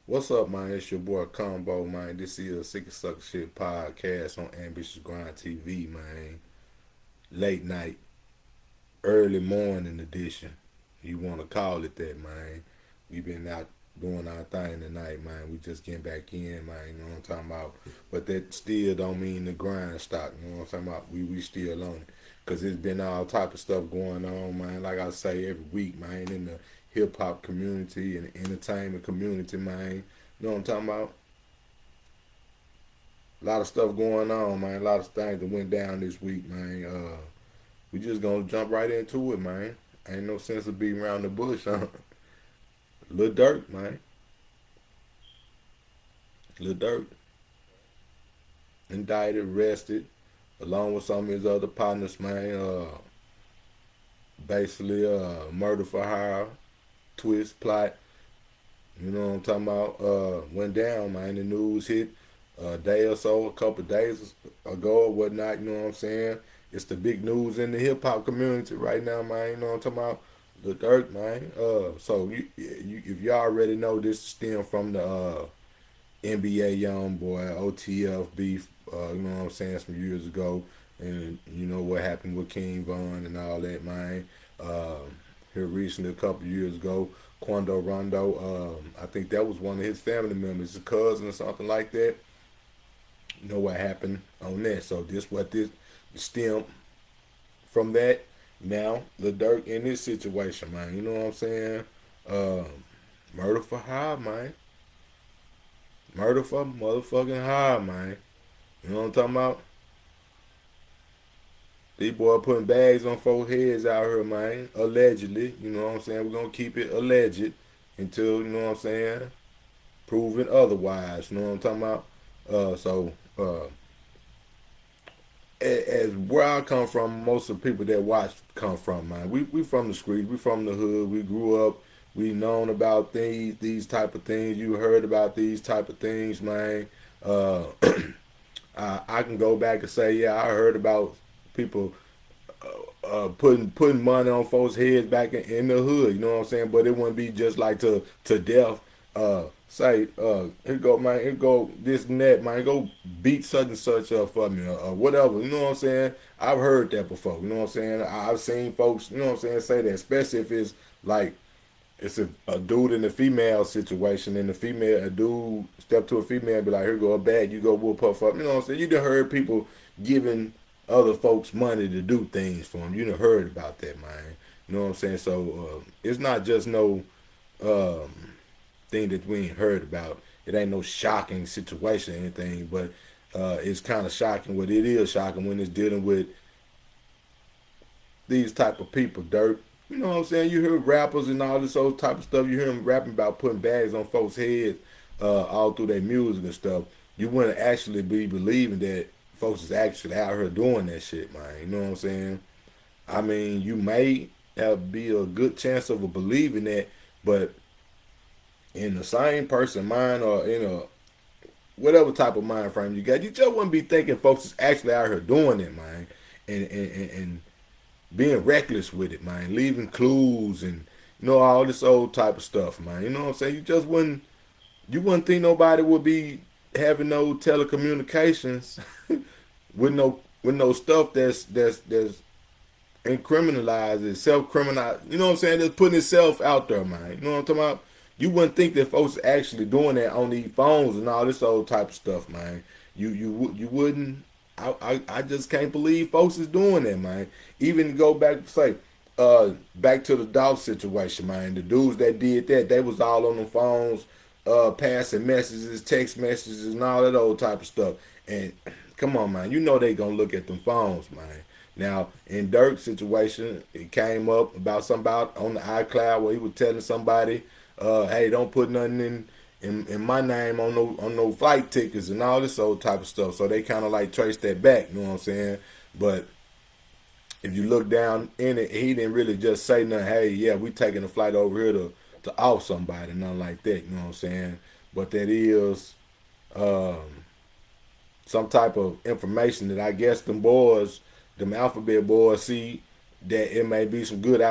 What's up, man? It's your boy Combo, man. This is a Sick and Suck Shit podcast on Ambitious Grind TV, man. Late night, early morning edition. You want to call it that, man. We been out doing our thing tonight, man. We just getting back in, man. You know what I'm talking about? But that still don't mean the grind stop. You know what I'm talking about? We still on it. Because it's been all type of stuff going on, man. Like I say every week, man, in the hip hop community and the entertainment community, man. You know what I'm talking about? A lot of stuff going on, man. A lot of things that went down this week, man. We just gonna jump right into it, man. Ain't no sense of being around the bush, huh? Lil Durk, man. Lil Durk indicted, arrested, along with some of his other partners, man. Basically, murder for hire, twist, plot. You know what I'm talking about? Went down, man. The news hit a day or so, a couple of days ago or whatnot. You know what I'm saying? It's the big news in the hip hop community right now, man. You know what I'm talking about? The Durk, man. So if you already know, this stem from the NBA young boy OTF beef. You know what I'm saying? Some years ago, and you know what happened with King Von and all that, man. Here recently, a couple of years ago, Quando Rondo. I think that was one of his family members, a cousin or something like that. You know what happened on that. So this stem from that. Now the Durk in this situation, man. You know what I'm saying? Um, Murder for hire, man. Murder for motherfucking hire, man. You know what I'm talking about? These boy putting bags on folks' heads out here, man. Allegedly. You know what I'm saying? We're gonna keep it alleged until, you know what I'm saying, proven otherwise. You know what I'm talking about? As where I come from, most of the people that watch come from, man. We from the street, we from the hood, we grew up, we known about these type of things. You heard about these type of things, man. Uh, I can go back and say, yeah, I heard about people putting money on folks' heads back in the hood. You know what I'm saying? But it wouldn't be just like to death. Say, here go, man, here go this and that, man, go beat such and such up for me, or whatever. You know what I'm saying? I've heard that before. You know what I'm saying? I've seen folks, you know what I'm saying, say that, especially if it's like it's a dude in a female situation, and a dude step to a female and be like, here go a bag, you go whoop her up. You know what I'm saying? You done heard people giving other folks money to do things for them. You done heard about that, man. You know what I'm saying? So it's not just no um, thing that we ain't heard about. It ain't no shocking situation or anything, but it's kind of shocking. What it is shocking when it's dealing with these type of people, Dirt. You know what I'm saying? You hear rappers and all this old type of stuff. You hear them rapping about putting bags on folks' heads all through their music and stuff. You wouldn't actually be believing that folks is actually out here doing that shit, man. You know what I'm saying? I mean, you may have be a good chance of believing that, but in the same person mind or in a whatever type of mind frame you got, you just wouldn't be thinking folks is actually out here doing it, man. And being reckless with it, man, leaving clues and all this old type of stuff, man. You know what I'm saying? You wouldn't think nobody would be having no telecommunications with no stuff that's incriminalized, is self criminal. You know what I'm saying? Just putting itself out there, man. You know what I'm talking about? You wouldn't think that folks are actually doing that on these phones and all this old type of stuff, man. You wouldn't. I just can't believe folks is doing that, man. Even to go back to say, back to the dog situation, man. The dudes that did that, they was all on the phones, passing messages, text messages, and all that old type of stuff. And come on, man, you know they gonna look at them phones, man. Now, in Dirk's situation, it came up about something about on the iCloud where he was telling somebody, "Hey, don't put nothing in my name on no flight tickets and all this old type of stuff." So they kind of like traced that back. You know what I'm saying? But if you look down in it, he didn't really just say nothing. Hey, yeah, we taking a flight over here to off somebody, nothing like that. You know what I'm saying? But that is um, some type of information that I guess them boys, them alphabet boys, see that it may be some good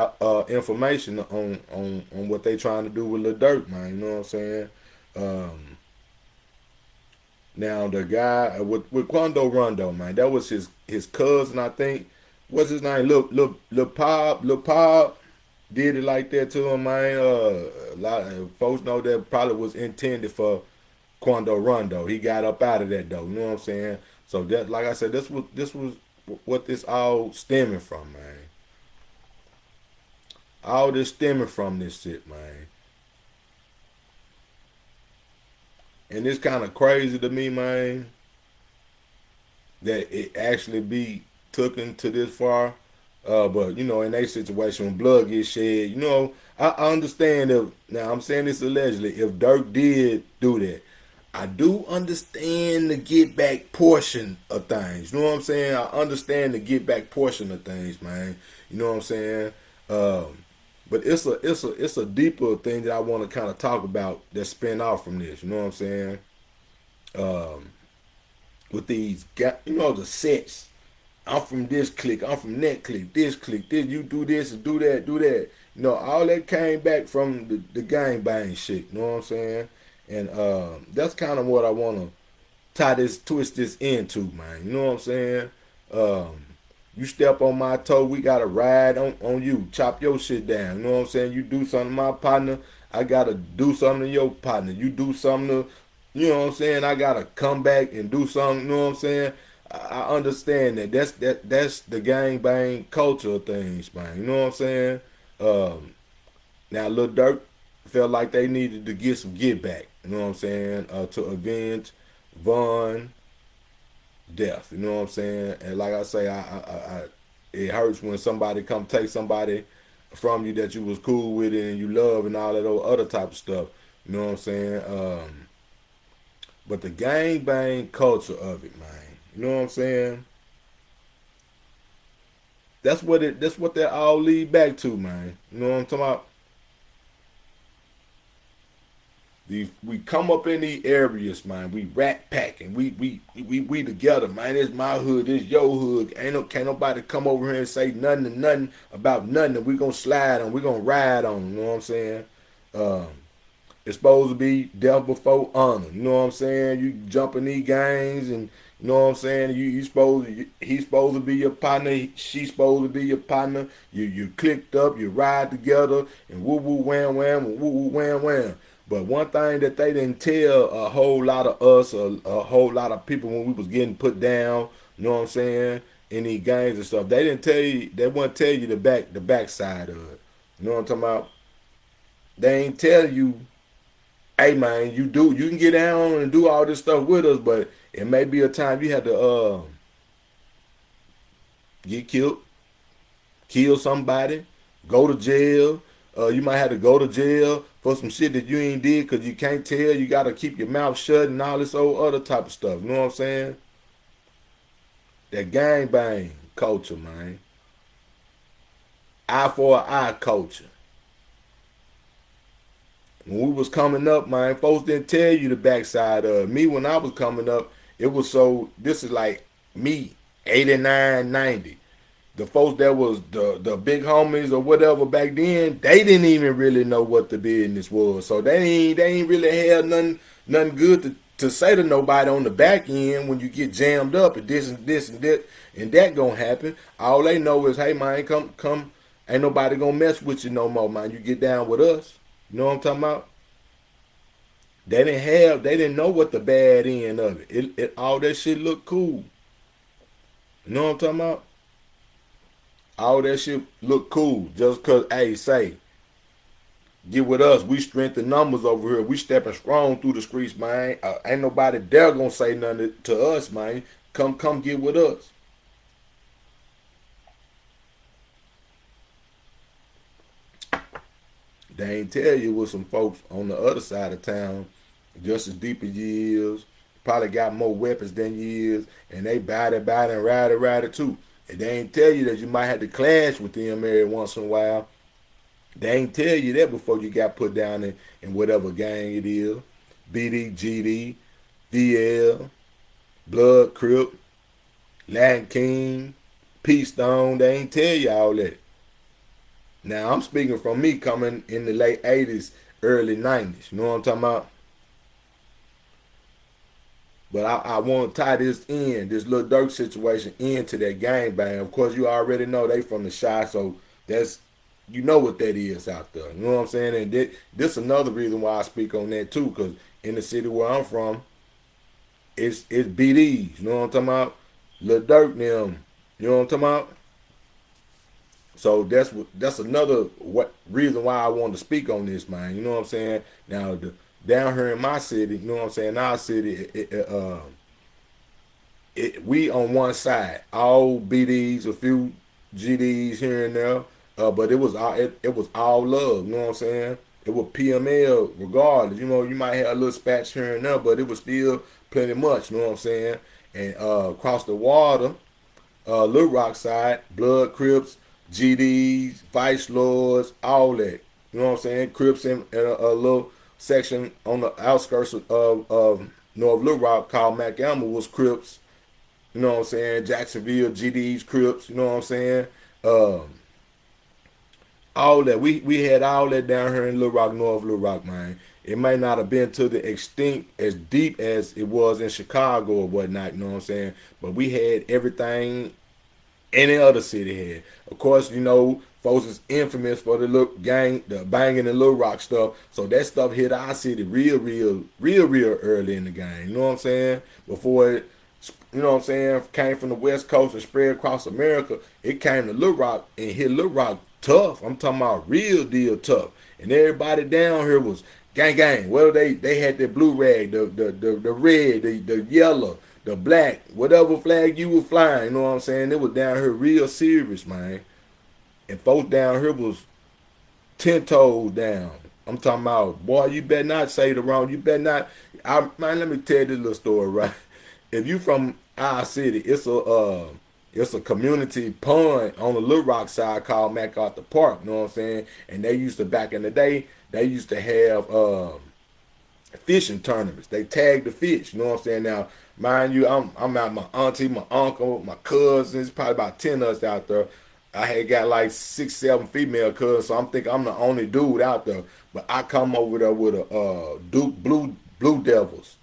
information on what they trying to do with Lil Durk, man. You know what I'm saying? Um, Now the guy with Quando Rondo, man, that was his cousin, I think. What's his name? Lil Pop did it like that to him, man. A lot of folks know that probably was intended for Quando Rondo. He got up out of that though. You know what I'm saying? So that, like I said, this was what this all stemming from, man. All this stemming from this shit, man. And it's kind of crazy to me, man, that it actually be taken to this far. But you know, in a situation when blood gets shed, you know, I understand if now I'm saying this allegedly, if Dirk did do that, I do understand the get back portion of things. You know what I'm saying? I understand the get back portion of things, man. You know what I'm saying? Um, but it's a deeper thing that I want to kind of talk about that spin off from this. You know what I'm saying? Um, with these, you know, the sets. I'm from this clique, I'm from that clique, this, you do this and do that, do that. You know, all that came back from the gang bang shit, you know what I'm saying? And that's kind of what I want to twist this into, man. You know what I'm saying? Um, you step on my toe, we got to ride on you, chop your shit down. You know what I'm saying? You do something to my partner, I got to do something to your partner. You do something to, you know what I'm saying? I got to come back and do something, you know what I'm saying? I understand that. That's the gang bang culture of things, man. You know what I'm saying? Um, Now, Lil Durk felt like they needed to get some get back. You know what I'm saying? To avenge Von death. You know what I'm saying? And like I say, it hurts when somebody come take somebody from you that you was cool with and you love and all that other type of stuff. You know what I'm saying? But the gang bang culture of it, man. You know what I'm saying? That's what that all lead back to, man. You know what I'm talking about? We come up in these areas, man. We rat packing. We together, man. It's my hood. It's your hood. Can't nobody come over here and say nothing to nothing about nothing. We gonna slide on. We gonna ride on. You know what I'm saying? Um, it's supposed to be death before honor. You know what I'm saying? You jump in these gangs and you know what I'm saying? He's supposed to be your partner, she's supposed to be your partner. You clicked up, you ride together and woo woo wham wham and woo woo wham wham. But one thing that they didn't tell a whole lot of us, a whole lot of people when we was getting put down, you know what I'm saying, in these gangs and stuff, they didn't tell you, they wouldn't tell you the backside of it. You know what I'm talking about? They ain't tell you, hey man, you can get down and do all this stuff with us, but it may be a time you had to get killed, kill somebody, go to jail. You might have to go to jail for some shit that you ain't did because you can't tell. You got to keep your mouth shut and all this old other type of stuff. You know what I'm saying? That gang bang culture, man. Eye for an eye culture. When we was coming up, man, folks didn't tell you the backside of me. When I was coming up, it was so, this is like me, 89, 90. The folks that was the big homies or whatever back then, they didn't even really know what the business was. So they ain't really had nothing good to say to nobody on the back end when you get jammed up and this and that and that gonna happen. All they know is, hey man, come, ain't nobody gonna mess with you no more, man. You get down with us. You know what I'm talking about? They didn't know what the bad end of it. All that shit looked cool. You know what I'm talking about? All that shit look cool just cause, hey, say, get with us. We strengthen numbers over here. We stepping strong through the streets, man. Ain't nobody there gonna say nothing to us, man. Come get with us. They ain't tell you with some folks on the other side of town, just as deep as you is, probably got more weapons than you is, and they bite it, and ride it too. And they ain't tell you that you might have to clash with them every once in a while. They ain't tell you that before you got put down in whatever gang it is. BD, GD, DL, Blood, Crip, Latin King, P Stone. They ain't tell you all that. Now I'm speaking from me coming in the late 80s, early 90s. You know what I'm talking about? But I want to tie this Lil Durk situation into that gang bang. Of course, you already know they from the Shy, so that's you know what that is out there. You know what I'm saying? And this another reason why I speak on that too, because in the city where I'm from, it's BDs. You know what I'm talking about? Lil Durk them. You know what I'm talking about? So that's another reason why I wanted to speak on this, man. You know what I'm saying? Now down here in my city, you know what I'm saying? Our city, we on one side, all BDs, a few GDs here and there, but it was all love. You know what I'm saying? It was PML regardless. You know, you might have a little spats here and there, but it was still plenty much. You know what I'm saying? And across the water, Little Rock side, Blood Crips, GDs, Vice Lords, all that. You know what I'm saying? Crips in a little section on the outskirts of North Little Rock called McElmer was Crips. You know what I'm saying? Jacksonville, GDs, Crips. You know what I'm saying? Um, all that we had all that down here in Little Rock, North Little Rock, man. It may not have been to the extent as deep as it was in Chicago or whatnot. You know what I'm saying? But we had everything any other city had. Of course, you know, folks is infamous for the look gang, the banging and Little Rock stuff. So that stuff hit our city real early in the game. You know what I'm saying? Before it, you know what I'm saying, came from the West Coast and spread across America, it came to Little Rock and hit Little Rock tough. I'm talking about real deal tough. And everybody down here was gang. Well, they had the blue rag, the red, the yellow, the black, whatever flag you were flying, you know what I'm saying? It was down here real serious, man. And folks down here was 10 toes down. I'm talking about, boy, you better not say the wrong, you better not. Man, let me tell you this little story, right? If you from our city, it's a community pond on the Little Rock side called MacArthur Park, you know what I'm saying? And they used to, back in the day, they used to have fishing tournaments. They tagged the fish, you know what I'm saying? Now, mind you, I'm out my auntie, my uncle, my cousins, probably about 10 of us out there. I had got like 6, 7 female cousins, so I'm thinking I'm the only dude out there. But I come over there with a Duke Blue Devils,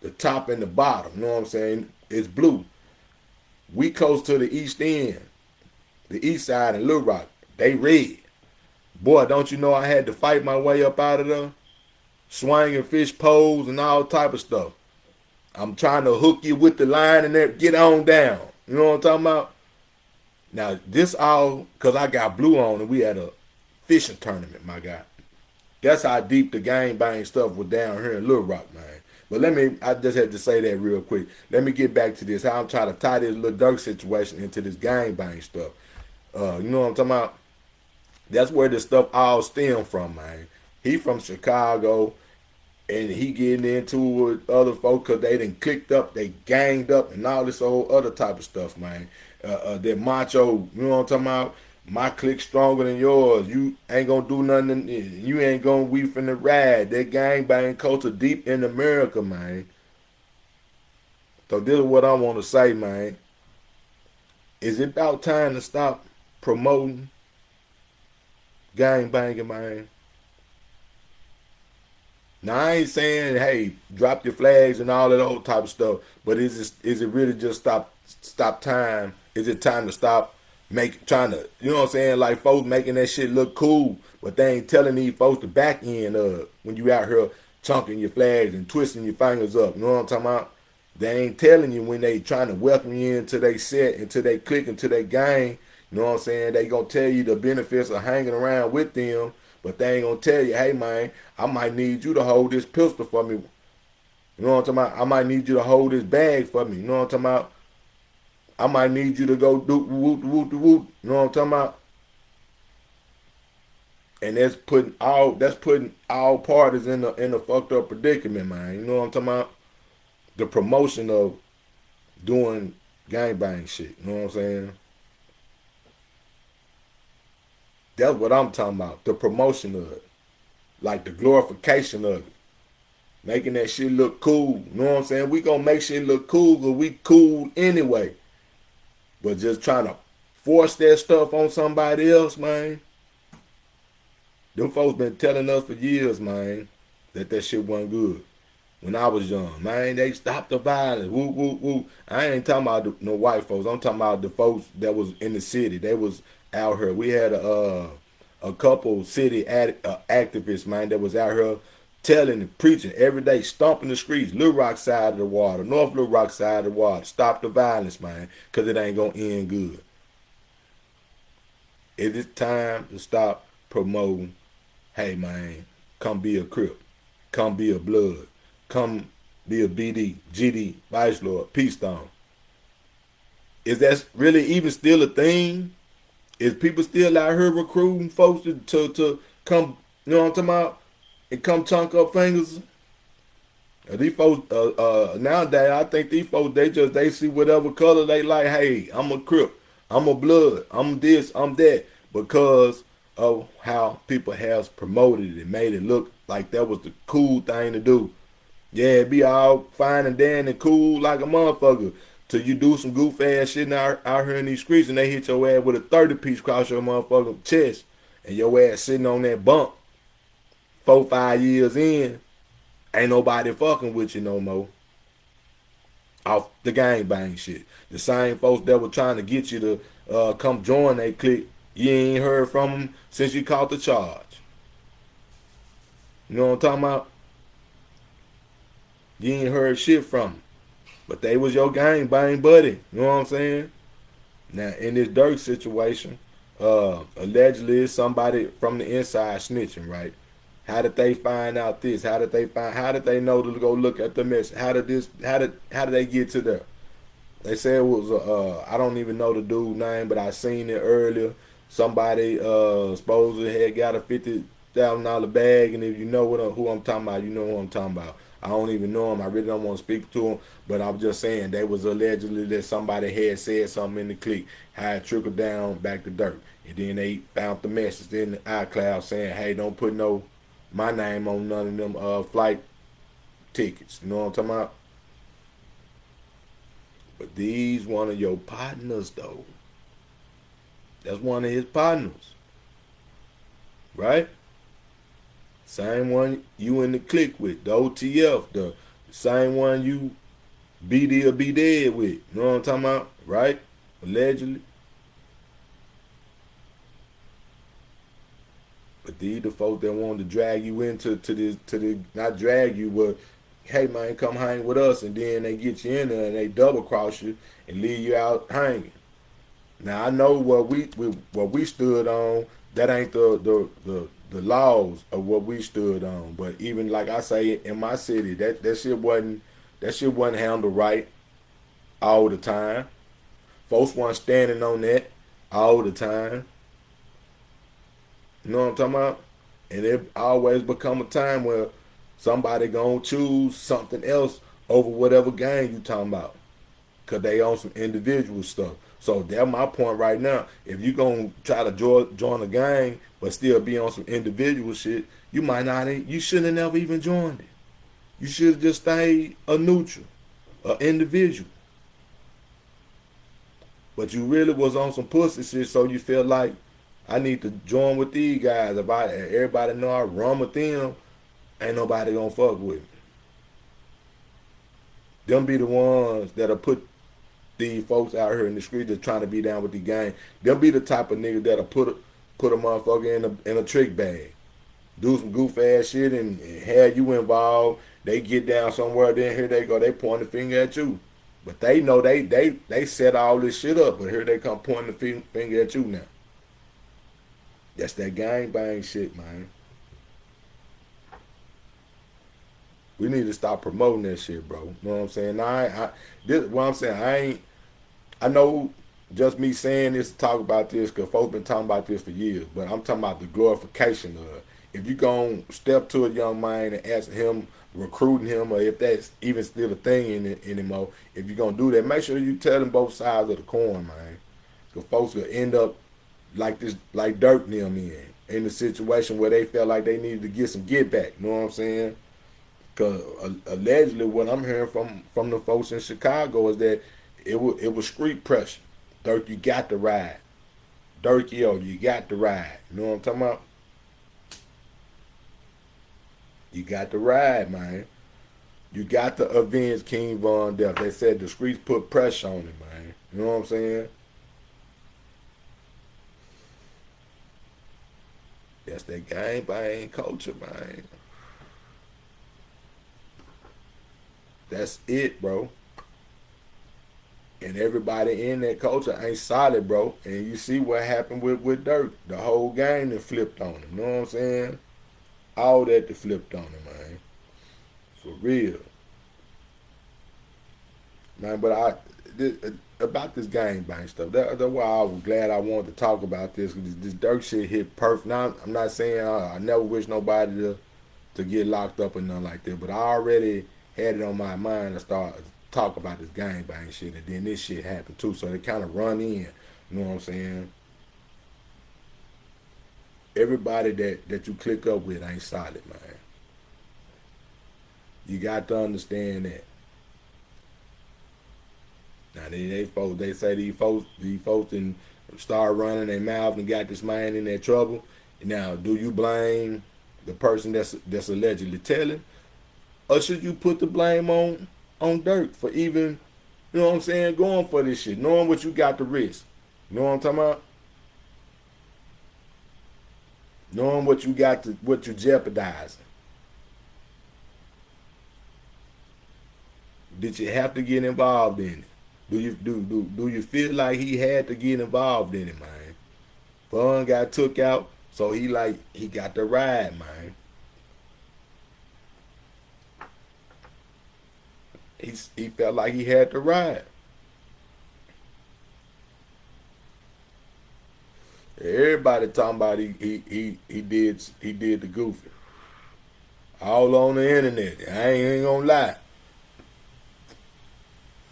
the top and the bottom. You know what I'm saying? It's blue. We coast to the east end, the east side in Little Rock. They red. Boy, don't you know I had to fight my way up out of there, swinging fish poles and all type of stuff. I'm trying to hook you with the line and there, get on down. You know what I'm talking about? Now, this all because I got blue on and we had a fishing tournament, my guy. That's how deep the gang bang stuff was down here in Little Rock, man. But I just had to say that real quick. Let me get back to this, how I'm trying to tie this Lil Durk situation into this gang bang stuff. You know what I'm talking about? That's where this stuff all stem from, man. He from Chicago, and he getting into it with other folks because they done clicked up, they ganged up, and all this old other type of stuff, man. That macho, you know what I'm talking about? My clique stronger than yours. You ain't gonna do nothing. You ain't gonna we finna ride. That gang bang culture deep in America, man. So this is what I want to say, man. Is it about time to stop promoting gang banging, man? Now I ain't saying, hey, drop your flags and all that old type of stuff, but is it really just stop time? Is it time to stop trying to, you know what I'm saying, like folks making that shit look cool, but they ain't telling these folks the back end of when you out here chunking your flags and twisting your fingers up. You know what I'm talking about? They ain't telling you when they trying to welcome you into their set, into their clique, into their gang. You know what I'm saying? They gonna tell you the benefits of hanging around with them, but they ain't gonna tell you, hey man, I might need you to hold this pistol for me. You know what I'm talking about? I might need you to hold this bag for me. You know what I'm talking about? I might need you to go do woot. You know what I'm talking about? And that's putting all parties in a fucked up predicament, man. You know what I'm talking about? The promotion of doing gangbang shit. You know what I'm saying? That's what I'm talking about. The promotion of it. Like the glorification of it. Making that shit look cool. You know what I'm saying? We gonna make shit look cool because we cool anyway. But just trying to force that stuff on somebody else, man. Them folks been telling us for years, man, that shit wasn't good. when I was young. Man, they stopped the violence. Woo, woo, woo. I ain't talking about no white folks. I'm talking about the folks that was in the city. They was out here. We had a couple city activists, man, that was out here telling and preaching every day, stomping the streets, Little Rock side of the water, North Little Rock side of the water. Stop the violence, man, because it ain't going to end good. It is time to stop promoting, hey, man, come be a Crip. Come be a Blood. Come be a BD, GD, Vice Lord, Peace Stone. Is that really even still a thing? Is people still out here recruiting folks to come, you know what I'm talking about, and come chunk up fingers? These folks, nowadays, I think these folks, they see whatever color they like. Hey, I'm a Crip, I'm a Blood, I'm this, I'm that, because of how people have promoted it and made it look like that was the cool thing to do. Yeah, it be all fine and dandy and cool like a motherfucker. Till you do some goof ass shit out here in these streets and they hit your ass with a 30-piece across your motherfucking chest and your ass sitting on that bunk 4-5 years in, ain't nobody fucking with you no more. Off the gangbang shit. The same folks that were trying to get you to come join they clique, you ain't heard from them since you caught the charge. You know what I'm talking about? You ain't heard shit from them. But they was your gangbang buddy. You know what I'm saying? Now, in this Durk situation, allegedly somebody from the inside snitching, right? How did they find out this? How did they know to go look at the mess? How did they get to there? They said it was I don't even know the dude's name, but I seen it earlier. Somebody supposedly had got a $50,000 bag, and if you know who I'm talking about, you know who I'm talking about. I don't even know him. I really don't want to speak to him, but I'm just saying they was allegedly that somebody had said something in the clique, how it trickled down back to Durk, and then they found the message in the iCloud saying, "Hey, don't put my name on none of them flight tickets." You know what I'm talking about? But these one of your partners though. That's one of his partners, right? Same one you in the clique with, the OTF, the same one you BD or be dead with. You know what I'm talking about? Right? Allegedly. But these the folks that wanted to drag you into this not drag you, but hey man, come hang with us, and then they get you in there and they double cross you and leave you out hanging. Now I know what we stood on. That ain't the laws of what we stood on. But even like I say in my city, that shit wasn't handled right all the time. Folks weren't standing on that all the time. You know what I'm talking about? And it always become a time where somebody gonna choose something else over whatever gang you talking about. Cause they own some individual stuff. So that's my point right now. If you gonna try to join a gang but still be on some individual shit, you might not. You should have never even joined it. You should have just stayed a neutral, a individual. But you really was on some pussy shit, so you feel like I need to join with these guys. If everybody know I run with them, ain't nobody gonna fuck with me. Them be the ones that'll put these folks out here in the street that's trying to be down with the gang. They'll be the type of nigga that'll put a motherfucker in a trick bag, do some goof ass shit and have you involved. They get down somewhere, then here they go, they point the finger at you. But they know they set all this shit up, but here they come pointing the finger at you now. That's that gang bang shit, man. We need to stop promoting that shit, bro. You know what I'm saying? I know just me saying this, talk about this, because folks been talking about this for years, but I'm talking about the glorification of it. If you gon' step to a young man and ask him, recruiting him, or if that's even still a thing anymore, if you're going to do that, make sure you tell them both sides of the coin, man. Because folks will end up like this, like Durk and them in the situation where they felt like they needed to get some get back. You know what I'm saying? Because allegedly, what I'm hearing from the folks in Chicago is that it was street pressure. Durk, you got to ride. Durk, yo, you got to ride. You know what I'm talking about? You got to ride, man. You got to avenge King Von death. They said the streets put pressure on him, man. You know what I'm saying? That's that gang bang culture, man. That's it, bro. And everybody in that culture ain't solid, bro. And you see what happened with Durk. The whole game that flipped on him. You know what I'm saying? All that flipped on him, man. For real. Man, but this, about this gang bang stuff. That's why I was glad I wanted to talk about this. This Durk shit hit perfect. Now, I'm not saying I never wish nobody to get locked up or nothing like that, but I already had it on my mind to start talk about this gang bang shit, and then this shit happened too. So they kind of run in. You know what I'm saying? Everybody that you click up with ain't solid, man. You got to understand that. Now they say these folks and start running their mouth and got this man in their trouble. Now, do you blame the person that's allegedly telling, or should you put the blame on Durk for even, you know what I'm saying, going for this shit, knowing what you got to risk? You know what I'm talking about? Knowing what you got to what you're jeopardizing. Did you have to get involved in it? Do you feel like he had to get involved in it, man? Fun got took out, so he got the ride, man. He felt like he had to ride. Everybody talking about he did the goofy. All on the internet. I ain't gonna lie.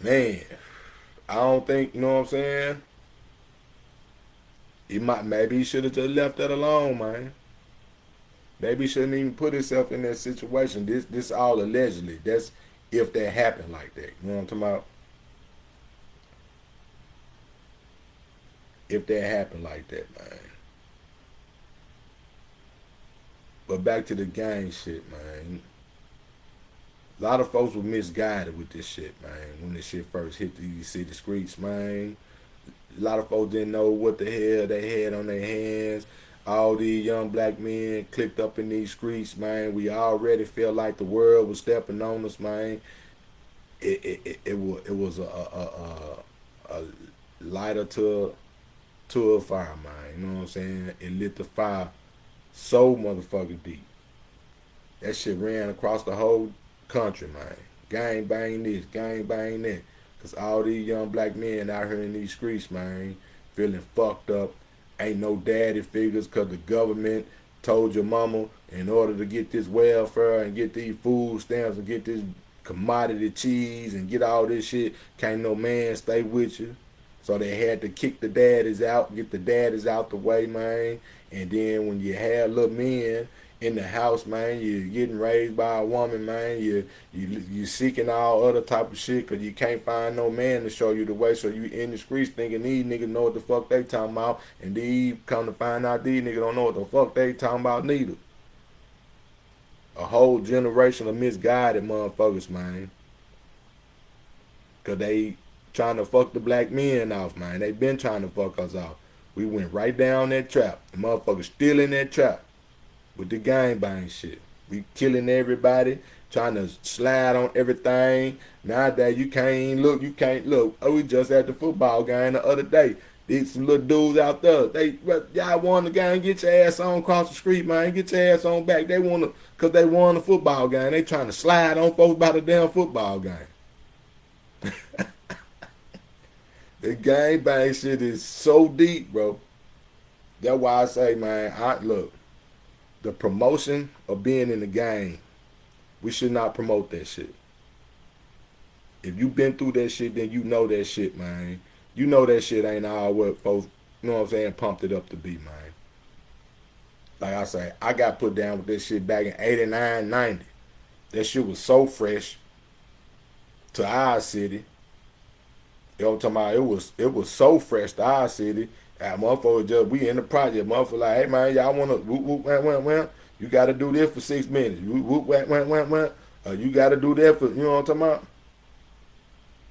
Man, I don't think, you know what I'm saying? Maybe he should have just left that alone, man. Maybe he shouldn't even put himself in that situation. This all allegedly. That's if that happened like that. You know what I'm talking about? If that happened like that, man. But back to the gang shit, man. A lot of folks were misguided with this shit, man. When this shit first hit the city streets, man. A lot of folks didn't know what the hell they had on their hands. All these young black men clicked up in these streets, man. We already felt like the world was stepping on us, man. It was a lighter to a fire, man. You know what I'm saying? It lit the fire so motherfucking deep. That shit ran across the whole country, man. Gang bang this, gang bang that. Cause all these young black men out here in these streets, man, feeling fucked up. Ain't no daddy figures cause the government told your mama in order to get this welfare and get these food stamps and get this commodity cheese and get all this shit, can't no man stay with you. So they had to kick the daddies out, get the daddies out the way, man. And then when you have little men in the house, man, you're getting raised by a woman, man. You seeking all other type of shit because you can't find no man to show you the way. So you in the streets thinking these niggas know what the fuck they talking about, and these come to find out these niggas don't know what the fuck they talking about neither. A whole generation of misguided motherfuckers, man. Cause they trying to fuck the black men off, man. They been trying to fuck us off. We went right down that trap. The motherfuckers still in that trap with the gang bang shit. We killing everybody, trying to slide on everything. Nowadays you can't look. Oh, we just at the football game the other day. These some little dudes out there. Y'all won the game, get your ass on across the street, man. Get your ass on back. They wanna cause they won the football game. They trying to slide on folks about the damn football game. The gang bang shit is so deep, bro. That's why I say, man, look, the promotion of being in the game, we should not promote that shit. If you been through that shit, then you know that shit, man. You know that shit ain't all what folks, you know what I'm saying, pumped it up to be, man. Like I say, I got put down with this shit back in 89, 90. That shit was so fresh to our city. You know what I'm talking about? It was so fresh to our city. Motherfucker just we in the project. Motherfucker like, hey man, y'all wanna whoop whoop wham wham wham. You gotta do this for 6 minutes. Whoop whoop wham wham wham wham. You got to do that for, you know what I'm talking about?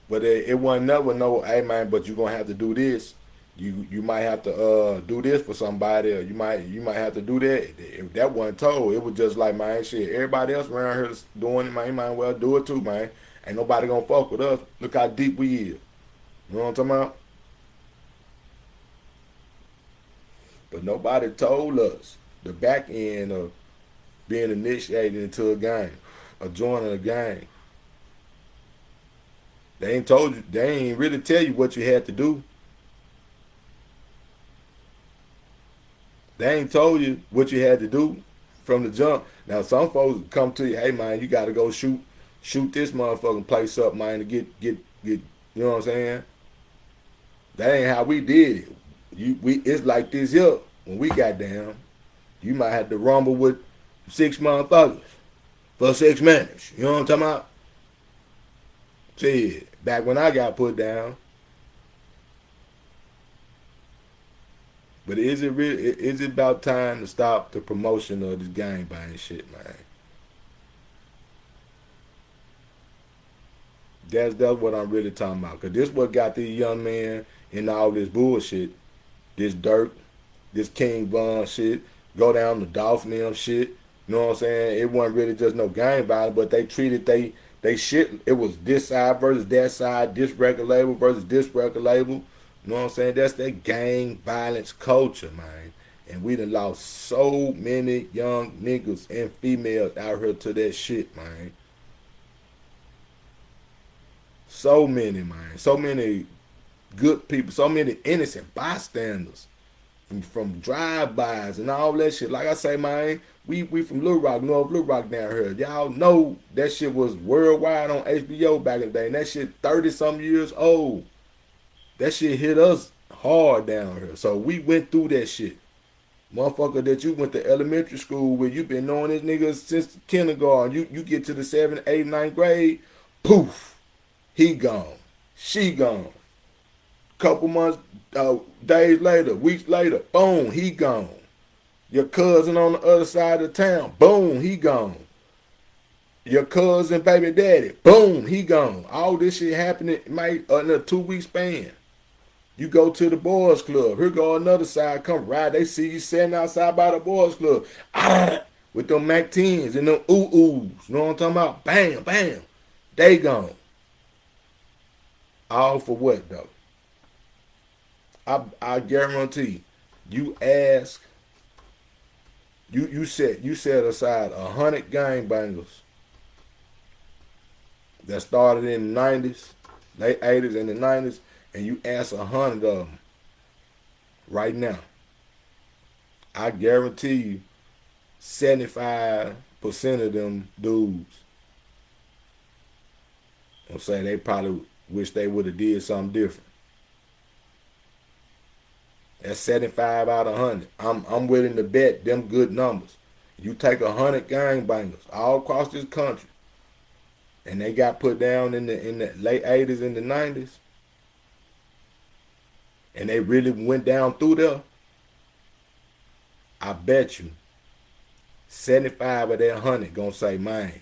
But it wasn't never no, hey man, but you gonna have to do this. You might have to do this for somebody, or you might have to do that. If that wasn't told, it was just like, man, shit. Everybody else around here is doing it, man. You might well do it too, man. Ain't nobody gonna fuck with us. Look how deep we is. You know what I'm talking about? But nobody told us the back end of being initiated into a gang, or joining a gang. They ain't told you. They ain't really tell you what you had to do. They ain't told you what you had to do from the jump. Now some folks come to you, hey man, you got to go shoot this motherfucking place up, man, to get. You know what I'm saying? That ain't how we did it. It's like this here. When we got down, you might have to rumble with 6 motherfuckers for 6 minutes. You know what I'm talking about? Shit, back when I got put down. But is it really? Is it about time to stop the promotion of this gang bang shit, man? That's what I'm really talking about. Cause this what got these young men in all this bullshit. This Durk, this King Von shit, go down the Dolphin them shit. You know what I'm saying? It wasn't really just no gang bang, but they treated they shit. It was this side versus that side, this record label versus this record label. You know what I'm saying? That's that gang violence culture, man. And we done lost so many young niggas and females out here to that shit, man. So many, man. So many good people. So many innocent bystanders from drive-bys and all that shit. Like I say, man, we from Little Rock, North Little Rock down here. Y'all know that shit was worldwide on HBO back in the day. And that shit 30-some years old. That shit hit us hard down here. So we went through that shit. Motherfucker that you went to elementary school with, you been knowing this nigga since kindergarten. You get to the 7th, 8th, 9th grade, poof, he gone. She gone. Couple months, days later, weeks later, boom, he gone. Your cousin on the other side of town, boom, he gone. Your cousin, baby daddy, boom, he gone. All this shit happening in a 2-week span. You go to the boys club. Here go another side come ride. They see you sitting outside by the boys club. Ah, with them Mac 10s and them ooh-oohs. You know what I'm talking about? Bam, bam. They gone. All for what though? I guarantee you ask you set aside 100 gangbangers that started in the 90s, late 80s and the 90s, and you ask 100 of them right now, I guarantee you 75% of them dudes will say they probably wish they would have did something different. That's 75 out of 100. I'm willing to bet them good numbers. You take 100 gangbangers all across this country, and they got put down in the late 80s and the 90s, and they really went down through there, I bet you 75 of that 100 gonna say, man,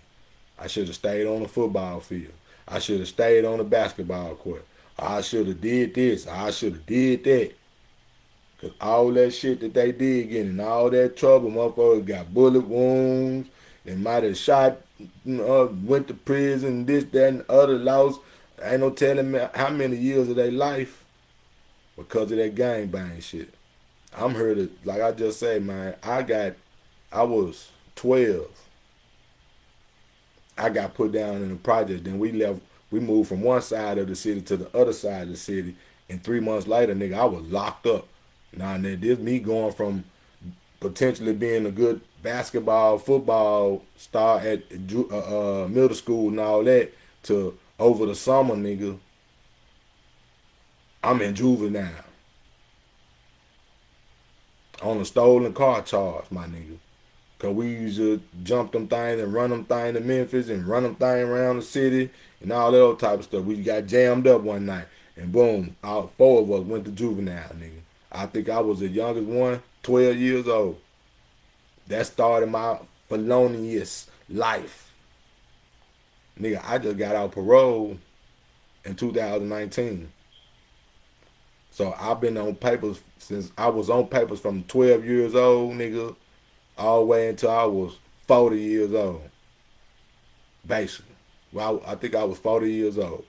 I should have stayed on the football field. I should have stayed on the basketball court. I should have did this. I should have did that. Cause all that shit that they did getting all that trouble, motherfuckers got bullet wounds. They might have shot, went to prison, this, that, and the other, lost. Ain't no telling me how many years of their life because of that gang bang shit. I'm here to, like I just said, man, I was 12. I got put down in the project. Then we moved from one side of the city to the other side of the city. And 3 months later, nigga, I was locked up. Now, this me going from potentially being a good basketball, football star at middle school and all that to over the summer, nigga, I'm in juvenile on a stolen car charge, my nigga. Cause we used to jump them things and run them things to Memphis and run them things around the city and all that other type of stuff. We got jammed up one night and boom, all 4 of us went to juvenile, nigga. I think I was the youngest one, 12 years old. That started my felonious life. Nigga, I just got out parole in 2019. So I've been on papers since I was on papers from 12 years old, nigga, all the way until I was 40 years old, basically. Well, I think I was 40 years old.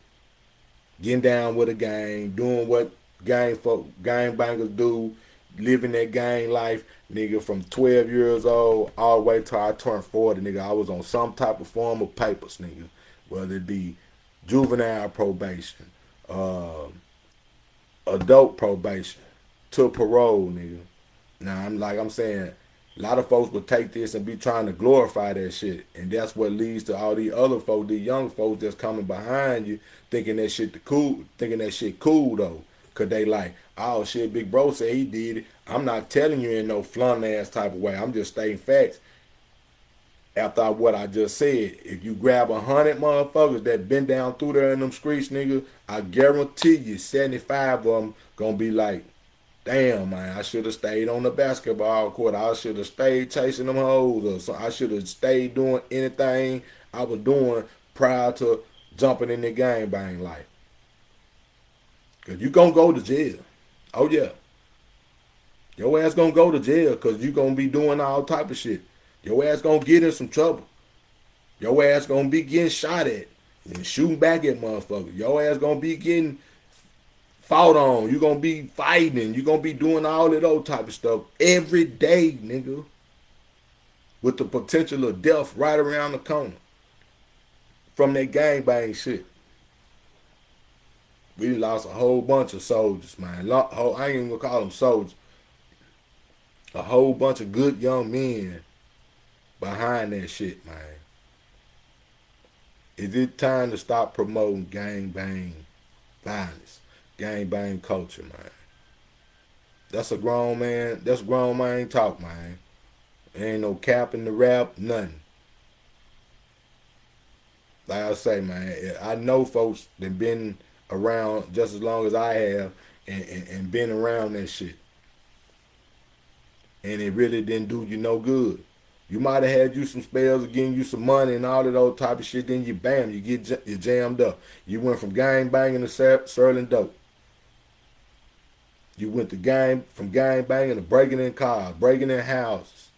Getting down with a gang, doing what gang bangers do, living that gang life, nigga, from 12 years old all the way till I turned 40, nigga. I was on some type of form of papers, nigga, whether it be juvenile probation, uh, adult probation, to parole, nigga. Now I'm saying, a lot of folks would take this and be trying to glorify that shit, and that's what leads to all these other folks, these young folks that's coming behind you, thinking that shit cool though, cause they like, oh shit, big bro said he did it. I'm not telling you in no flun ass type of way. I'm just stating facts. After what I just said, if you grab 100 motherfuckers that been down through there in them streets, nigga, I guarantee you 75 of them gonna be like, damn, man, I should have stayed on the basketball court. I should have stayed chasing them hoes, or so I should have stayed doing anything I was doing prior to jumping in the gang bang life. Cause you gonna go to jail. Oh yeah, your ass gonna go to jail cause you gonna be doing all type of shit. Your ass gonna get in some trouble. Your ass gonna be getting shot at and shooting back at motherfuckers. Your ass gonna be getting fought on. You gonna be fighting. You gonna be doing all of those type of stuff every day, nigga. With the potential of death right around the corner from that gangbang shit. We lost a whole bunch of soldiers, man. I ain't even gonna call them soldiers. A whole bunch of good young men behind that shit, man. Is it time to stop promoting gangbang violence? Gang bang culture, man. That's a grown man. That's grown man talk, man. There ain't no cap in the rap, nothing. Like I say, man, I know folks that been around just as long as I have and been around that shit. And it really didn't do you no good. You might have had you some spells of getting you some money and all of those type of shit. Then you bam, you jammed up. You went from gang banging to selling dope. You went from gang banging to breaking in cars, breaking in houses.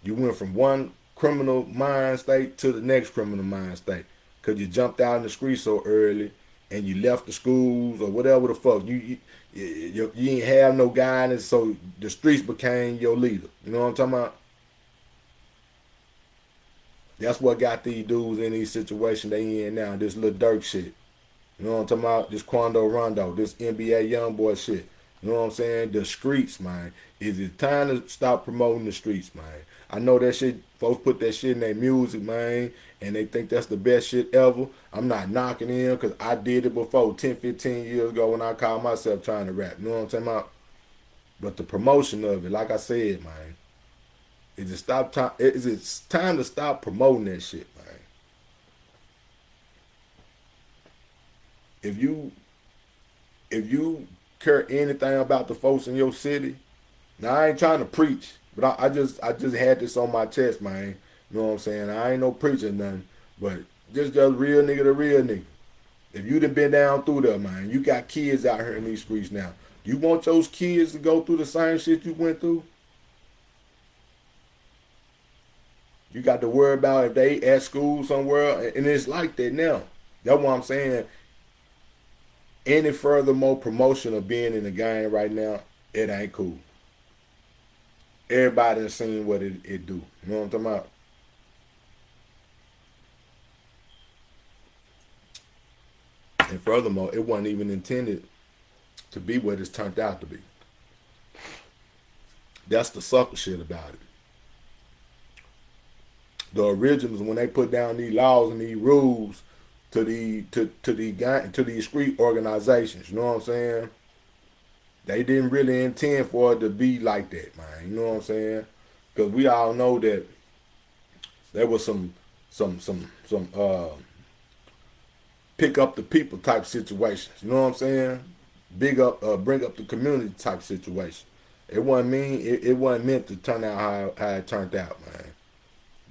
You went from one criminal mind state to the next criminal mind state because you jumped out in the street so early and you left the schools or whatever the fuck. You ain't have no guidance, so the streets became your leader. You know what I'm talking about? That's what got these dudes in these situations they in now. This Lil Durk shit. You know what I'm talking about? This Quando Rondo, this NBA YoungBoy shit. You know what I'm saying? The streets, man. Is it time to stop promoting the streets, man? I know that shit, folks put that shit in their music, man, and they think that's the best shit ever. I'm not knocking in because I did it before 10, 15 years ago when I called myself trying to rap. You know what I'm talking about? But the promotion of it, like I said, man, is it time to stop promoting that shit, man? If you care anything about the folks in your city, now I ain't trying to preach, but I just had this on my chest, man. You know what I'm saying? I ain't no preacher nothing, but just real nigga to real nigga. If you done been down through there, man, you got kids out here in these streets now. You want those kids to go through the same shit you went through? You got to worry about if they at school somewhere, and it's like that now. That's what I'm saying. Any furthermore promotion of being in the game right now, it ain't cool. Everybody has seen what it do. You know what I'm talking about? And furthermore, it wasn't even intended to be what it's turned out to be. That's the sucker shit about it. The originals, when they put down these laws and these rules to these street organizations, you know what I'm saying? They didn't really intend for it to be like that, man. You know what I'm saying? Because we all know that there was some pick up the people type situations. You know what I'm saying? Bring up the community type situation. It wasn't mean. It wasn't meant to turn out how it turned out, man.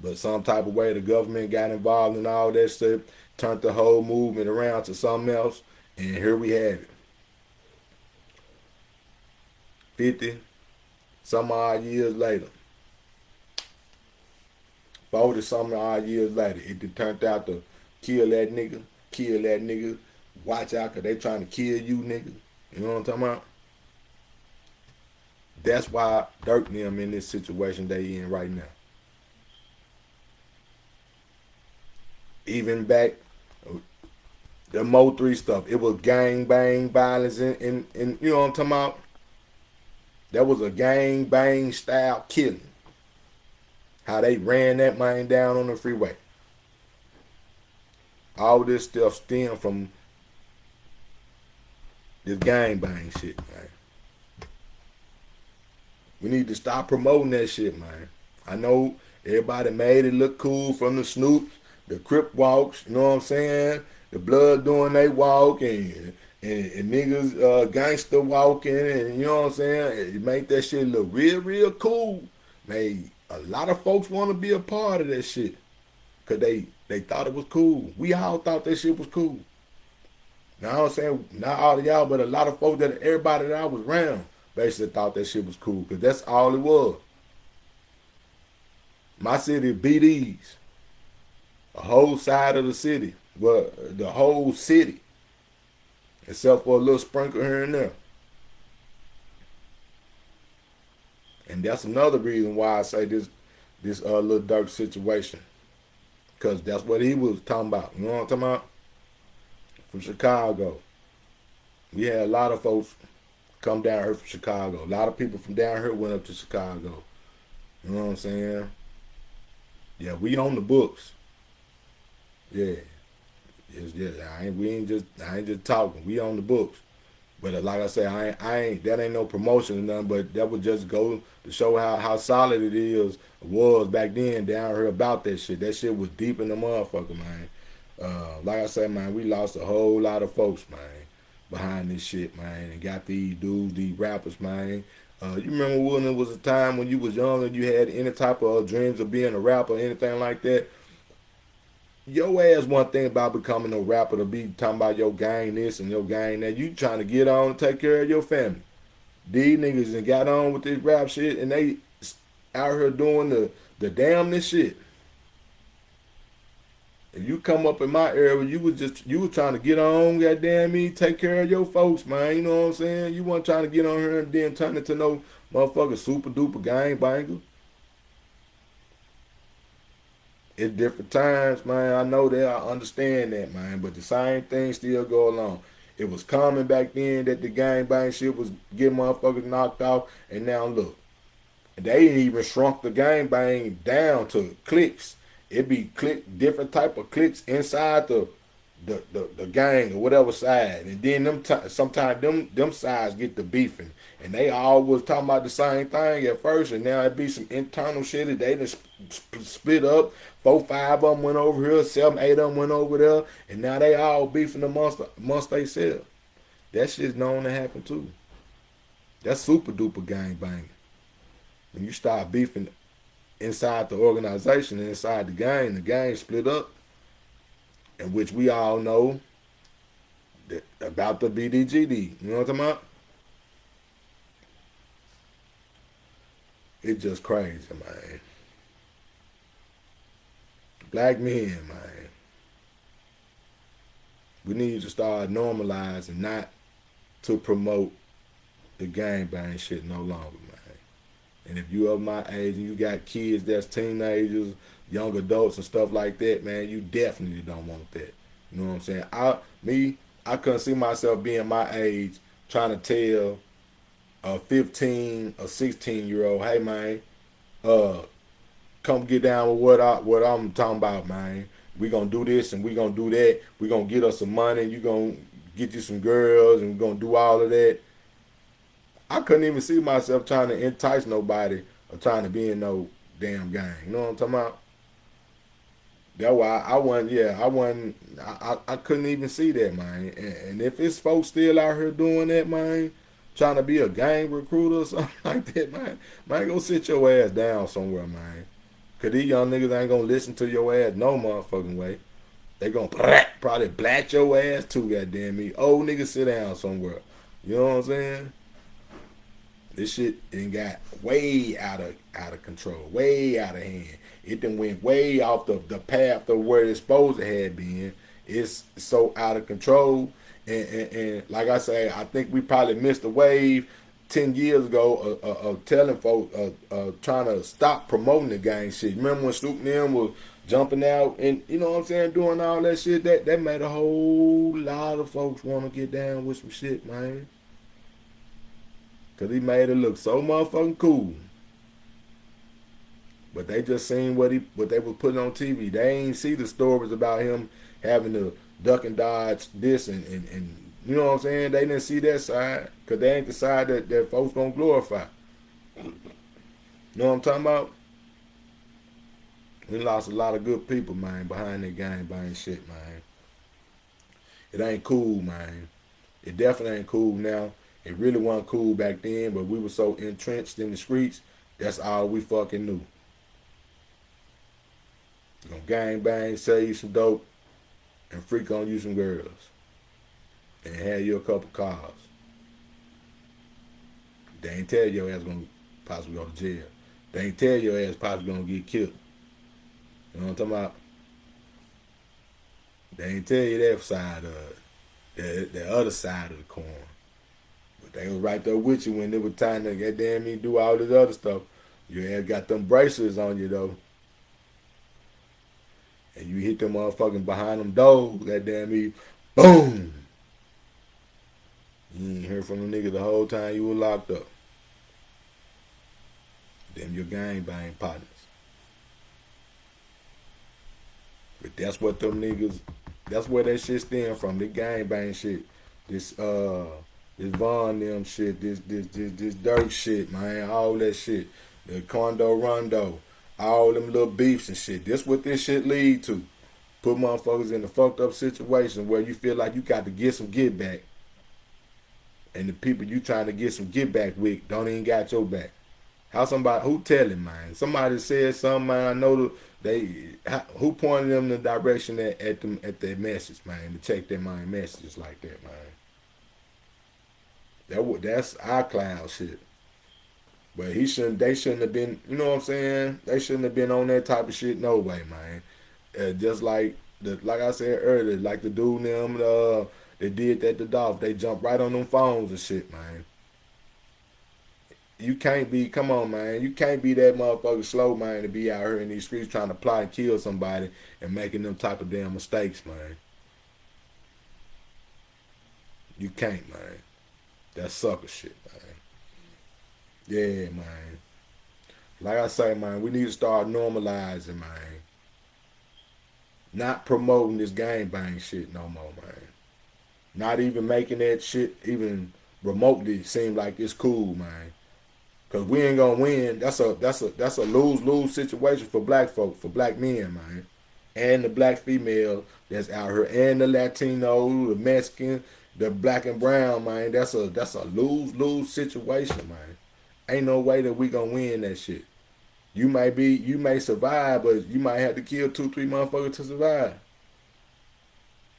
But some type of way the government got involved in all that stuff, turned the whole movement around to something else, and here we have it. 50 some odd years later. 40 some odd years later, it turned out to kill that nigga, kill that nigga. Watch out, cause they trying to kill you, nigga. You know what I'm talking about? That's why Durk and them in this situation they in right now. Even back the Mo 3 stuff, it was gang bang violence in you know what I'm talking about? That was a gang bang style killing. How they ran that man down on the freeway. All this stuff stemmed from this gang bang shit, man. We need to stop promoting that shit, man. I know everybody made it look cool from the Snoops, the Crip walks, you know what I'm saying? The blood doing they walk and niggas gangster walking and you know what I'm saying? It made that shit look real cool. Made a lot of folks want to be a part of that shit. Cause they thought it was cool. We all thought that shit was cool. Now I'm saying not all of y'all, but a lot of folks that everybody that I was around basically thought that shit was cool. Cause that's all it was. My city BDs. A whole side of the city. Well, the whole city. Except for a little sprinkle here and there. And that's another reason why I say this Lil Durk situation. Because that's what he was talking about. You know what I'm talking about? From Chicago. We had a lot of folks come down here from Chicago. A lot of people from down here went up to Chicago. You know what I'm saying? Yeah, we on the books. Yeah. I ain't just talking. We on the books. But like I say, I ain't that ain't no promotion or nothing, but that would just go to show how solid it was back then down here about that shit. That shit was deep in the motherfucker, man. Like I said, man, we lost a whole lot of folks, man, behind this shit, man, and got these dudes, these rappers, man. You remember when it was a time when you was young and you had any type of dreams of being a rapper or anything like that? Your ass one thing about becoming a rapper to be talking about your gang this and your gang that. You trying to get on and take care of your family. These niggas and got on with this rap shit and they out here doing the damnest shit. If you come up in my area, you was trying to get on, goddamn me, take care of your folks, man. You know what I'm saying? You weren't trying to get on here and then turn into no motherfucking super duper gang banger. It's different times, man. I know that. I understand that, man. But the same thing still go along. It was common back then that the gang bang shit was getting motherfuckers knocked off. And now look, they ain't even shrunk the gang bang down to cliques. It be different type of cliques inside the gang or whatever side. And then sometimes them sides get to beefing. And they all was talking about the same thing at first, and now it be some internal shit that they just split up. 4, 5 of them went over here, 7, 8 of them went over there, and now they all beefing amongst themselves. That shit's known to happen too. That's super duper gang banging. When you start beefing inside the organization, inside the gang split up, in which we all know that about the BDGD. You know what I'm talking about? It's just crazy, man. Black men, man. We need to start normalizing not to promote the gangbang shit no longer, man. And if you of my age and you got kids that's teenagers, young adults and stuff like that, man, you definitely don't want that. You know what I'm saying? I couldn't see myself being my age trying to tell a 15 or 16-year-old, hey man, come get down with what I'm talking about, man. We gonna do this and we gonna do that. We gonna get us some money. You gonna get you some girls and we gonna do all of that. I couldn't even see myself trying to entice nobody or trying to be in no damn gang. You know what I'm talking about? That's why I couldn't even see that, man. And if it's folks still out here doing that, man, trying to be a gang recruiter or something like that, man, go sit your ass down somewhere, man. Cause these young niggas ain't gonna listen to your ass no motherfucking way. They gonna probably blat your ass too, goddamn me. Old nigga sit down somewhere. You know what I'm saying? This shit done got way out of control, way out of hand. It done went way off the path of where it's supposed to have been. It's so out of control. And like I say, I think we probably missed a wave 10 years ago of telling folks, trying to stop promoting the gang shit. Remember when Snoop and them was jumping out and, you know what I'm saying, doing all that shit? That made a whole lot of folks want to get down with some shit, man. Because he made it look so motherfucking cool. But they just seen what they was putting on TV. They ain't see the stories about him having to duck and dodge this and you know what I'm saying? They didn't see that side because they ain't the side that folks gonna glorify. You know what I'm talking about? We lost a lot of good people, man, behind that gang bang shit, man. It ain't cool, man. It definitely ain't cool now. It really wasn't cool back then, but we were so entrenched in the streets, that's all we fucking knew. You gonna gang bang, sell you some dope, and freak on you some girls. And have you a couple cars. They ain't tell your ass gonna possibly go to jail. They ain't tell your ass possibly gonna get killed. You know what I'm talking about? They ain't tell you that side of it. The other side of the coin. But they was right there with you when it was time to goddamn me do all this other stuff. Your ass got them bracelets on you though. And you hit them motherfucking behind them doors, goddamn me, boom. You ain't heard from the nigga the whole time you were locked up. Them your gang bang partners. But that's what them niggas, that's where that shit stem from. The gang bang shit. This Von them shit, this Durk shit, man, all that shit. The Condo Rondo, all them little beefs and shit. This what this shit lead to. Put motherfuckers in a fucked up situation where you feel like you got to get some get back. And the people you trying to get some get back with don't even got your back. How somebody, who telling, man? Somebody said something, man. I know who pointed them in the direction at their message, man, to check their mind messages like that, man. That's iCloud shit. But they shouldn't have been, you know what I'm saying? They shouldn't have been on that type of shit no way, man. Just like like I said earlier, like the dude them they did that to Dolph. They jumped right on them phones and shit, man. You can't be, come on, man. You can't be that motherfucker slow, man, to be out here in these streets trying to plot and kill somebody and making them type of damn mistakes, man. You can't, man. That's sucker shit, man. Yeah, man. Like I say, man, we need to start normalizing, man. Not promoting this gang bang shit no more, man. Not even making that shit even remotely seem like it's cool, man. Cause we ain't gonna win. That's a lose-lose situation for black folk, for black men, man. And the black female that's out here, and the Latino, the Mexican, the black and brown, man. That's a lose-lose situation, man. Ain't no way that we gonna win that shit. You may survive, but you might have to kill 2, 3 motherfuckers to survive.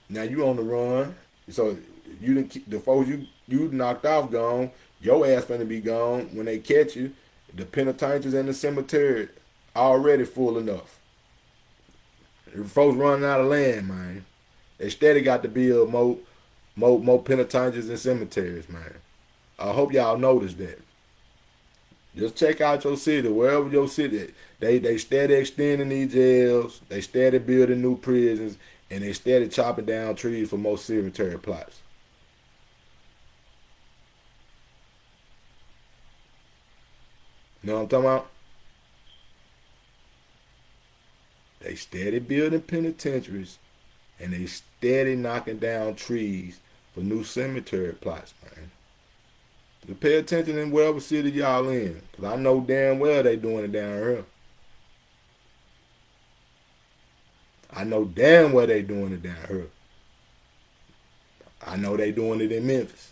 Now you on the run, so the folks you knocked off gone. Your ass finna be gone when they catch you. The penitentiaries and the cemetery already full enough. The folks running out of land, man. They steady got to build more penitentiaries and cemeteries, man. I hope y'all notice that. Just check out your city, wherever your city. They steady extending these jails. They steady building new prisons, and they steady chopping down trees for more cemetery plots. You know what I'm talking about? They steady building penitentiaries, and they steady knocking down trees for new cemetery plots, man. To pay attention in whatever city y'all in, cause I know damn well they doing it down here. I know damn well they doing it down here. I know they doing it in Memphis.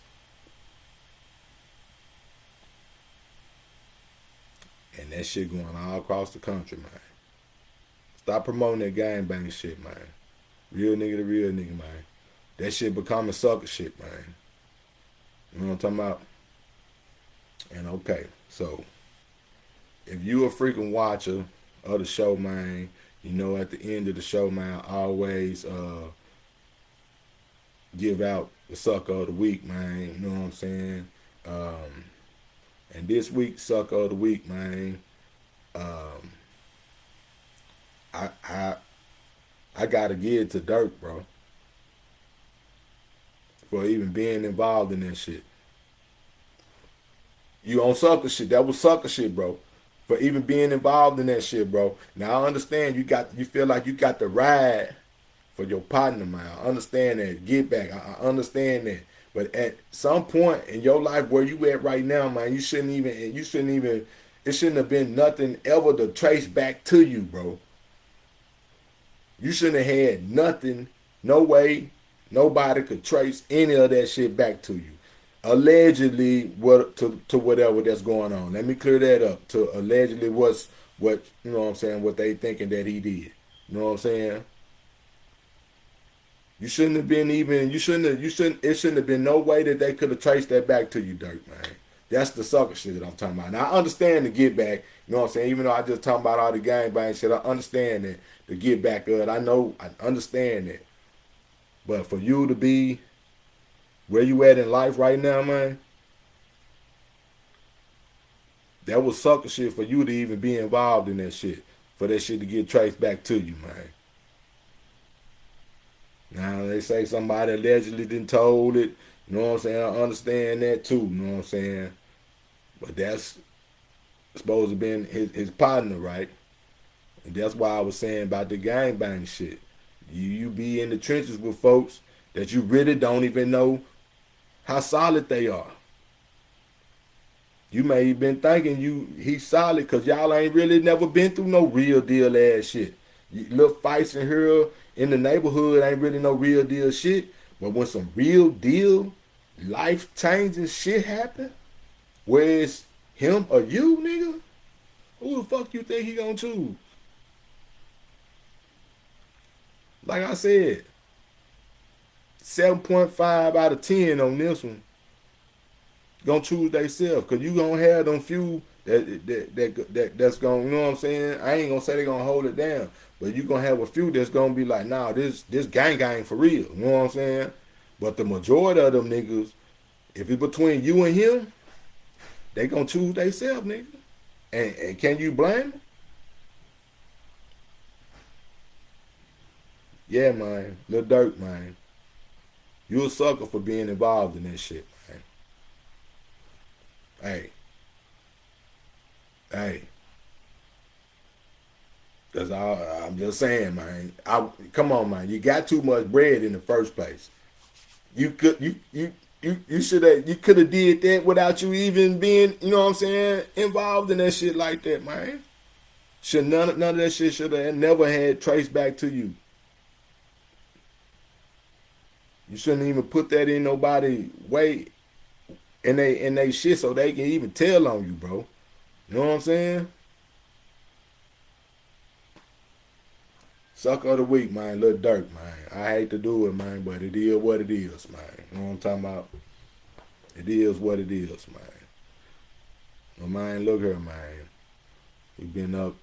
And that shit going all across the country, man. Stop promoting that gangbang shit, man. Real nigga to real nigga, man. That shit becoming sucker shit, man. You know what I'm talking about? And okay, so if you a freaking watcher of the show, man, you know at the end of the show, man, I always give out the sucker of the week, man. You know what I'm saying? Um, and this week, sucker of the week, man. Um, I I I gotta give it to Durk, bro, for even being involved in that shit. You on sucker shit. That was sucker shit, bro. For even being involved in that shit, bro. Now I understand you feel like you got the ride for your partner, man. I understand that. Get back. I understand that. But at some point in your life where you at right now, man, you shouldn't even it shouldn't have been nothing ever to trace back to you, bro. You shouldn't have had nothing, no way nobody could trace any of that shit back to you. Allegedly, what to whatever that's going on. Let me clear that up. To allegedly what you know what I'm saying, what they thinking that he did. You know what I'm saying? You shouldn't have been even you shouldn't it shouldn't have been no way that they could have traced that back to you, Durk, man. That's the sucker shit that I'm talking about. Now I understand the get back, you know what I'm saying? Even though I just talking about all the gangbang shit, I understand that the get back of it. I understand that. But for you to be where you at in life right now, man, that was sucker shit for you to even be involved in that shit. For that shit to get traced back to you, man. Now they say somebody allegedly didn't told it. You know what I'm saying? I understand that too. You know what I'm saying? But that's supposed to be his partner, right? And that's why I was saying about the gangbang shit. You be in the trenches with folks that you really don't even know how solid they are. You may have been thinking he's solid because y'all ain't really never been through no real deal ass shit. Little fights in here in the neighborhood ain't really no real deal shit. But when some real deal, life changing shit happen, where it's him or you, nigga, who the fuck you think he gonna choose? Like I said, 7.5 out of 10 on this one. Gonna choose theyself, cause you gonna have them few that's gonna, you know what I'm saying? I ain't gonna say they gonna hold it down, but you gonna have a few that's gonna be like, nah, this gang for real. You know what I'm saying? But the majority of them niggas, if it's between you and him, they gonna choose theyself, nigga. And can you blame them? Yeah, man. Lil Durk, man. You a sucker for being involved in that shit, man. Hey, hey. That's all I'm just saying, man. Come on, man. You got too much bread in the first place. You could you should have you could have did that without you even being, you know what I'm saying, involved in that shit like that, man. Should none of that shit should have never had traced back to you. You shouldn't even put that in nobody way in they shit so they can even tell on you, bro. You know what I'm saying? Sucker of the week, man. Lil Durk, man. I hate to do it, man, but it is what it is, man. You know what I'm talking about? It is what it is, man. Well, man, look here, man. We been up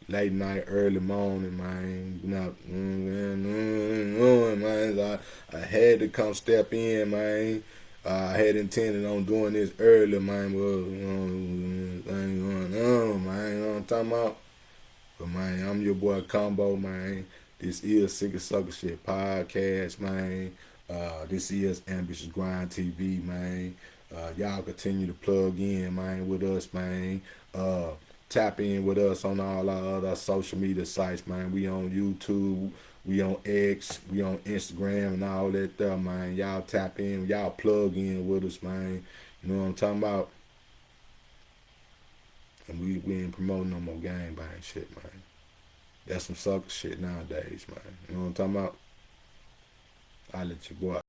late night, early morning, man. Not, man. I had to come step in, man. I had intended on doing this early, man, but things going on, man. You know what I'm talking about? But man, I'm your boy Combo, man. This is Sick and Sucker Shit Podcast, man. This is Ambitious Grind TV, man. Y'all continue to plug in, man, with us, man. Tap in with us on all our other social media sites, man. We on YouTube, we on X, we on Instagram and all that stuff, man. Y'all tap in, y'all plug in with us, man. You know what I'm talking about? And we ain't promoting no more gang bang shit, man. That's some sucker shit nowadays, man. You know what I'm talking about? I let you go out.